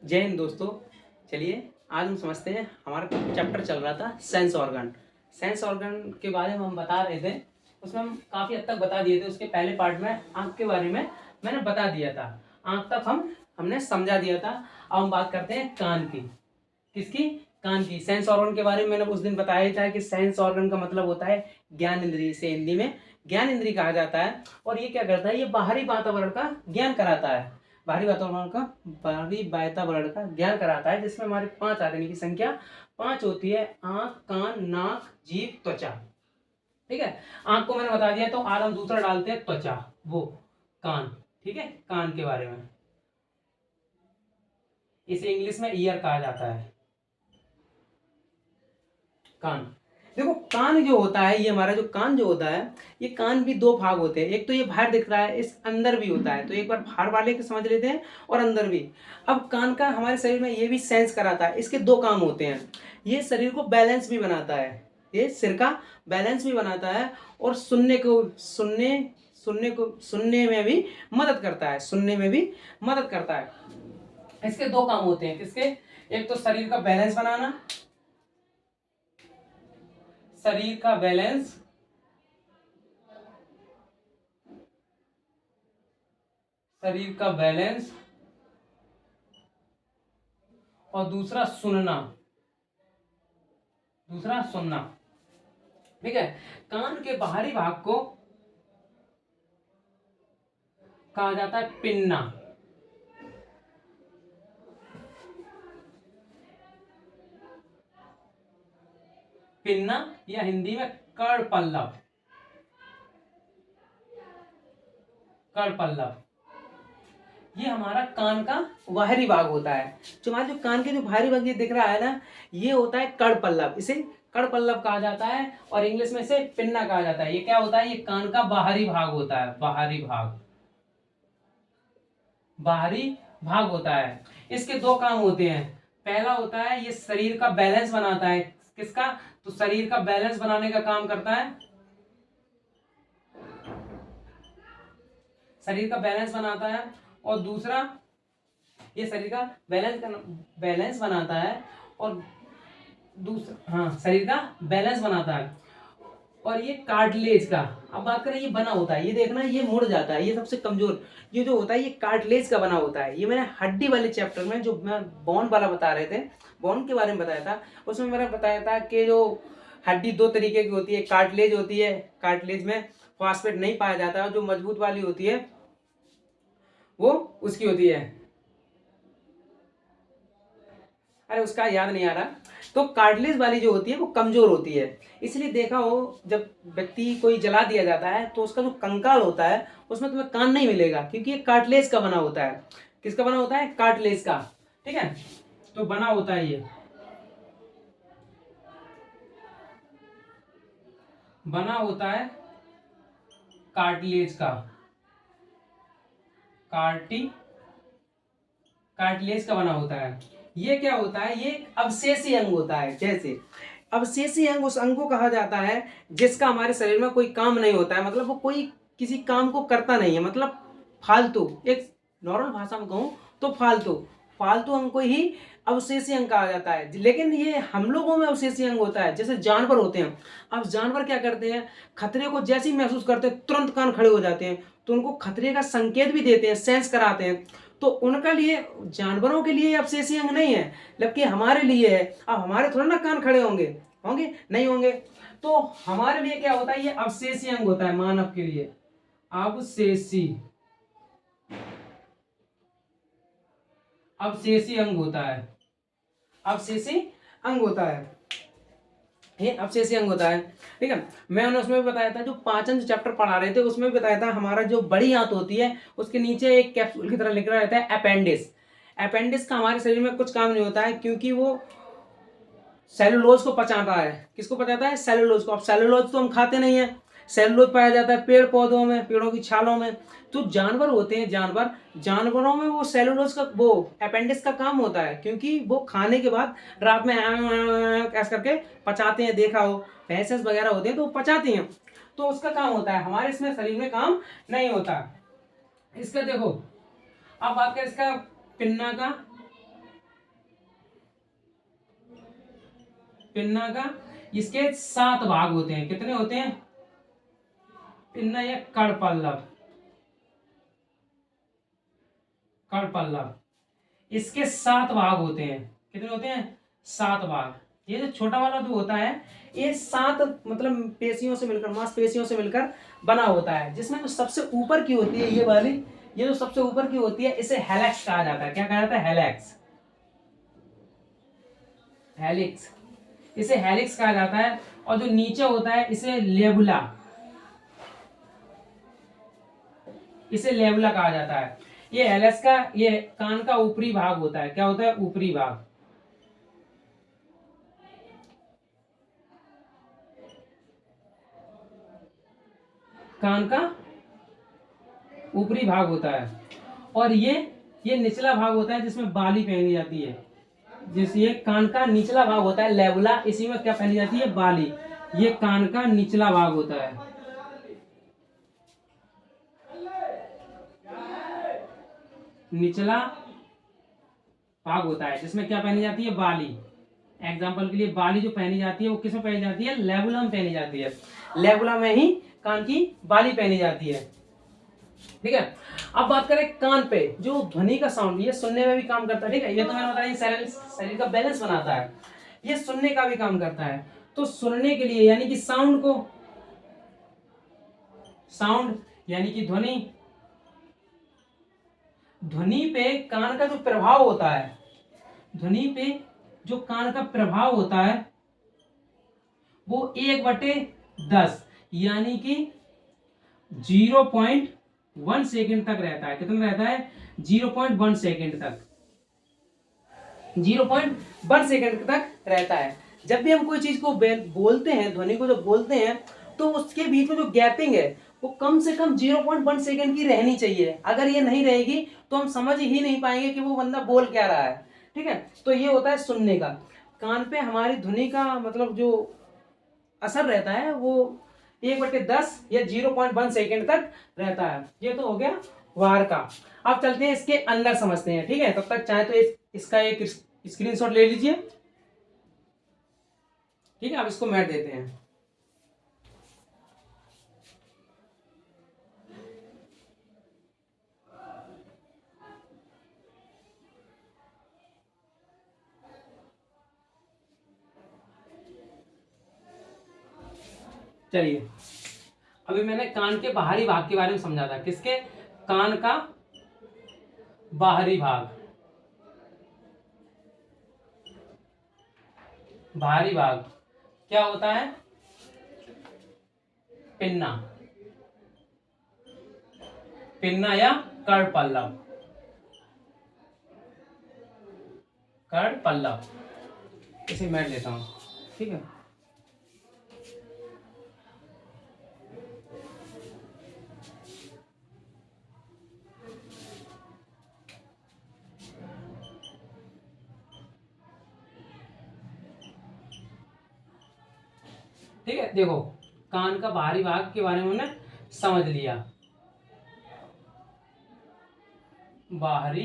जय हिंद दोस्तों। चलिए आज हम समझते हैं, हमारा चैप्टर चल रहा था सेंस ऑर्गन। सेंस ऑर्गन के बारे में हम बता रहे थे, उसमें हम काफ़ी हद तक बता दिए थे। उसके पहले पार्ट में आँख के बारे में मैंने बता दिया था, आँख तक हमने समझा दिया था। अब हम बात करते हैं कान की। किसकी? कान की। सेंस ऑर्गन के बारे में मैंने उस दिन बताया था कि सेंस ऑर्गन का मतलब होता है ज्ञान इंद्रिय, से हिंदी में ज्ञान इंद्रिय कहा जाता है। और ये क्या करता है? ये बाहरी वातावरण का ज्ञान कराता है। बाहरी वातावरण का ज्ञान कराता है, जिसमें हमारे 5 आदमी की संख्या 5 होती है: आंख, कान, नाक, जीभ, त्वचा। ठीक है, आंख को मैंने बता दिया, तो आज हम दूसरा डालते हैं त्वचा, वो कान। ठीक है, कान के बारे में इसे इंग्लिश में ईयर कहा जाता है। कान, देखो कान जो होता है, ये हमारा जो कान जो होता है, ये कान भी दो भाग होते हैं। एक तो ये बाहर दिख रहा है, इस अंदर भी होता है। तो एक बार बाहर वाले को समझ लेते हैं और अंदर भी। अब कान का हमारे शरीर में ये भी सेंस कराता है। इसके दो काम होते हैं, ये शरीर को बैलेंस भी बनाता है, ये सिर का बैलेंस भी बनाता है, और सुनने में भी मदद करता है, सुनने में भी मदद करता है। इसके दो काम होते हैं। किसके? एक तो शरीर का बैलेंस बनाना, शरीर का बैलेंस, शरीर का बैलेंस, और दूसरा सुनना, दूसरा सुनना। ठीक है, कान के बाहरी भाग को कहा जाता है पिन्ना। पिन्ना या हिंदी में कर्णपल्लव, कर्णपल्लव। ये हमारा कान का बाहरी भाग होता है। जो हमारे जो कान के जो बाहरी भाग ये दिख रहा है ना, ये होता है कर्णपल्लव। इसे कर्णपल्लव कहा जाता है, और इंग्लिश में इसे पिन्ना कहा जाता है। ये क्या होता है? ये कान का बाहरी भाग होता है, बाहरी भाग, बाहरी भाग होता है। इसके दो काम होते हैं। पहला होता है ये शरीर का बैलेंस बनाता है। किसका? तो शरीर का बैलेंस बनाने का काम करता है, शरीर का बैलेंस बनाता है। और दूसरा, ये शरीर का बैलेंस बनाता है, और दूसरा, हाँ, शरीर का बैलेंस बनाता है। और ये कार्टिलेज का, अब बात करें, ये बना होता है, ये देखना, ये मुड़ जाता है, ये सबसे कमजोर। ये जो होता है ये कार्टिलेज का बना होता है। ये मैंने हड्डी वाले चैप्टर में, जो मैं बोन वाला बता रहे थे, बोन के बारे में बताया था, उसमें मैंने बताया था कि जो हड्डी दो तरीके की होती है। कार्टिलेज होती है, कार्टिलेज में फॉस्फेट नहीं पाया जाता, और जो मजबूत वाली होती है वो उसकी होती है, अरे उसका याद नहीं आ रहा। तो कार्टिलेज वाली जो होती है वो कमजोर होती है। इसलिए देखा हो, जब व्यक्ति कोई जला दिया जाता है तो उसका जो कंकाल होता है उसमें तुम्हें कान नहीं मिलेगा, क्योंकि ये कार्टिलेज का बना होता है। किसका बना होता है? कार्टिलेज का। ठीक है, तो बना होता है, ये बना होता है कार्टिलेज का, कार्टिलेज का बना होता है। ये क्या होता है? ये अवशेषी अंग होता है। जैसे अवशेषी अंग उस अंग को कहा जाता है जिसका हमारे शरीर में कोई काम नहीं होता है, मतलब वो कोई किसी काम को करता नहीं है, मतलब फालतू, एक नॉर्मल भाषा में कहूँ तो फालतू, फालतू अंग को ही अवशेषी अंग कहा जाता है। लेकिन ये हम लोगों में अवशेषी अंग होता है। जैसे जानवर होते हैं, अब जानवर क्या करते हैं? खतरे को जैसे ही महसूस करते हैं तुरंत कान खड़े हो जाते हैं, तो उनको खतरे का संकेत भी देते हैं, सेंस कराते हैं। तो उनका लिए, जानवरों के लिए अवशेषी अंग नहीं है, जबकि हमारे लिए है। अब हमारे थोड़ा ना कान खड़े होंगे, होंगे नहीं होंगे। तो हमारे लिए क्या होता है? ये अवशेषी अंग होता है, मानव के लिए अवशेषी, अवशेषी अंग होता है, अवशेषी अंग होता है, ये अवशेषी अंग होता है। ठीक है, मैंने उसमें भी बताया था, जो पाचन चैप्टर पढ़ा रहे थे उसमें भी बताया था, हमारा जो बड़ी आंत होती है उसके नीचे एक कैप्सूल की तरह लिखा रहता है अपेंडिस। अपेंडिस का हमारे शरीर में कुछ काम नहीं होता है, क्योंकि वो सेलुलोज को पचाता है। किसको पचाता है? सेलुलोज को। अब सेलुलोज तो हम खाते नहीं है, सेलुलोज पाया जाता है पेड़ पौधों में, पेड़ों की छालों में। तो जानवर होते हैं, जानवरों में वो सेलुलोज का, वो अपेंडिक्स का काम होता है, क्योंकि वो खाने के बाद रात में ऐसा करके पचाते हैं। देखा हो, भैंस वगैरह होते हैं तो वो पचाती हैं, तो उसका काम होता है। हमारे इसमें शरीर में काम नहीं होता इसका। देखो, अब बात करें इसका पिन्ना का, पिन्ना का इसके 7 भाग होते हैं। कितने होते हैं? पिन्ना या करपल्लव, करपल्लव इसके 7 भाग होते हैं। कितने होते हैं? 7 भाग। ये जो छोटा वाला जो होता है ये 7 मतलब पेशियों से मिलकर, मांसपेशियों से मिलकर बना होता है, जिसमें जो सबसे ऊपर की होती है ये वाली, ये जो सबसे ऊपर की होती है इसे हेलेक्स कहा जाता है। क्या कहा जाता है? हेलेक्स, हेलिक्स, इसे हेलिक्स कहा जाता है। और जो नीचे होता है इसे लेबुला, इसे लेबुला कहा जाता है। ये हेलेक्स का, ये कान का ऊपरी भाग होता है। क्या होता है? ऊपरी भाग। कान का ऊपरी भाग होता है। और ये निचला भाग होता है जिसमें बाली पहनी जाती है। जिस ये कान का निचला भाग होता है लेबुला, इसी में क्या पहनी जाती है? बाली। ये कान का निचला भाग होता है, निचला भाग होता है, जिसमें क्या पहनी जाती है? बाली। एग्जाम्पल के लिए बाली जो पहनी जाती है वो किसमें पहनी जाती है? लेबुला में पहनी जाती है। लेबुला में ही कान की बाली पहनी जाती है। ठीक है, अब बात करें कान पे जो ध्वनि का साउंड, ये सुनने में भी काम करता है। ठीक है, ये तो मैंने बताया शरीर का बैलेंस बनाता है, ये सुनने का भी काम करता है। तो सुनने के लिए यानी कि साउंड को, साउंड यानी कि ध्वनि, ध्वनि पे कान का जो प्रभाव होता है, ध्वनि पे जो कान का प्रभाव होता है वो 1/10 यानी कि 0.1 सेकेंड तक रहता है। कितना रहता है? 0.1 सेकेंड तक, 0.1 सेकेंड तक रहता है। जब भी हम कोई चीज को बोलते हैं, ध्वनि को जब बोलते हैं तो उसके बीच में जो गैपिंग है वो कम से कम 0.1 सेकेंड की रहनी चाहिए। अगर ये नहीं रहेगी तो हम समझ ही नहीं पाएंगे कि वो बंदा बोल क्या रहा है। ठीक है, तो ये होता है सुनने का। कान पे हमारी ध्वनि का मतलब जो असर रहता है वो 1/10 या 0.1 सेकेंड तक रहता है। ये तो हो गया वार का। अब चलते हैं इसके अंदर समझते हैं। ठीक है, तब तक चाहे तो इसका एक स्क्रीनशॉट ले लीजिए। ठीक है, अब इसको मैट देते हैं। चलिए, अभी मैंने कान के बाहरी भाग के बारे में समझा था। किसके? कान का बाहरी भाग, बाहरी भाग क्या होता है? पिन्ना, पिन्ना या करपल्लव, करपल्लव। इसे मैं लेता हूं। ठीक है, ठीक है, देखो कान का बाहरी भाग के बारे में हमने समझ लिया। बाहरी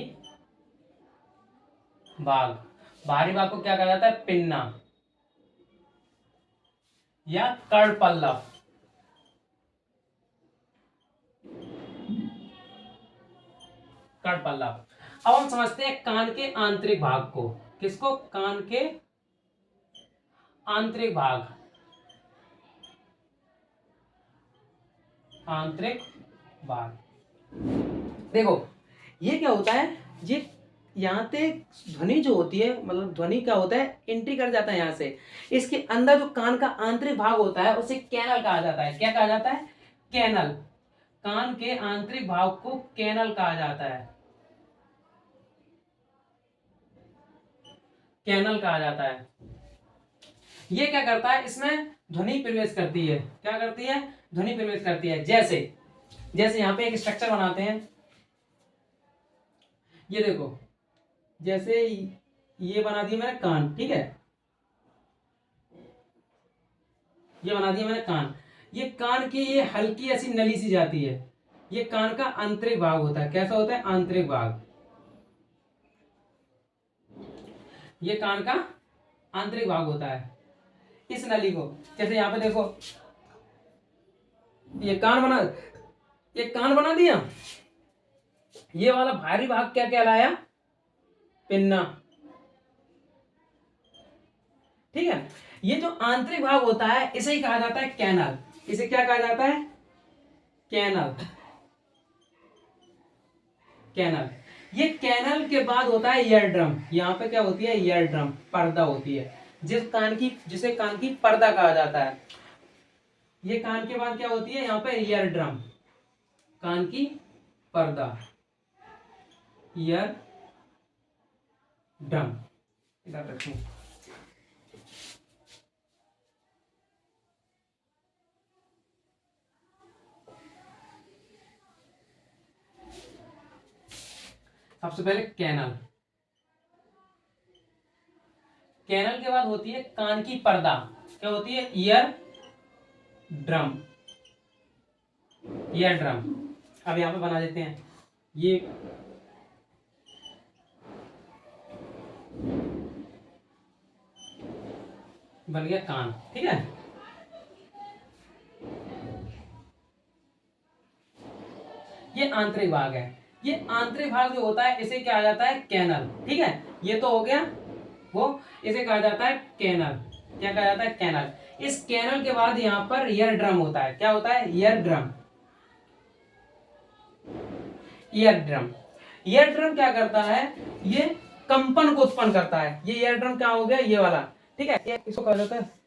भाग, बाहरी भाग को क्या कहा जाता है? पिन्ना या करपल्लव। करपल्लव। अब हम समझते हैं कान के आंतरिक भाग को। किसको? कान के आंतरिक भाग, आंतरिक भाग। देखो ये क्या होता है, ये यहाँ पे ध्वनि जो होती है, मतलब ध्वनि क्या होता है? एंट्री कर जाता है यहाँ से। इसके अंदर जो कान का आंतरिक भाग होता है उसे कैनल कहा जाता है। क्या कहा जाता है? कैनल। कान के आंतरिक भाग को कैनल कहा जाता है, कैनल कहा जाता है। ये क्या करता है? इसमें ध्वनि प्रवेश करती है। क्या करती है? ध्वनि प्रवेश करती है। जैसे जैसे यहाँ पे एक स्ट्रक्चर बनाते हैं, ये देखो, जैसे ये बना दिया मैंने कान। ठीक है, ये बना दिया मैंने कान। ये कान की ये हल्की ऐसी नली सी जाती है, ये कान का आंतरिक भाग होता है। कैसा होता है? आंतरिक भाग। ये कान का आंतरिक भाग होता है। इस नली को। जैसे यहाँ पे देखो ये कान बना दिया। ये वाला भारी भाग क्या कहलाया? पिन्ना। ठीक है। ये जो आंतरिक भाग होता है इसे ही कहा जाता है कैनल। इसे क्या कहा जाता है? कैनल। कैनल। ये कैनल के बाद होता है ईयर ड्रम। यहाँ पे क्या होती है? ईयर ड्रम, पर्दा होती है, जिसे कान की पर्दा कहा जाता है। ये कान के बाद क्या होती है? यहाँ पे ईयर ड्रम, कान की पर्दा, ईयर ड्रम। इधर रखूं। सबसे पहले कैनल। कैनल के बाद होती है कान की पर्दा। क्या होती है? Ear drum. Ear drum. अब यहां पे बना देते हैं। ये बन गया कान। ठीक है। ये आंतरिक भाग है। ये आंतरिक भाग जो होता है इसे क्या जाता है? कैनल। ठीक है। ये तो हो गया वो, इसे कहा जाता है कैनल। क्या कहा जाता है? कैनल। इस कैनल के बाद यहाँ पर ईयर ड्रम होता है। क्या होता है? Ear drum. Ear drum. Ear drum क्या करता है? ये कंपन को उत्पन्न करता है। ये ईयर ड्रम क्या हो गया? ये वाला। ठीक है। इसको कहा जाता है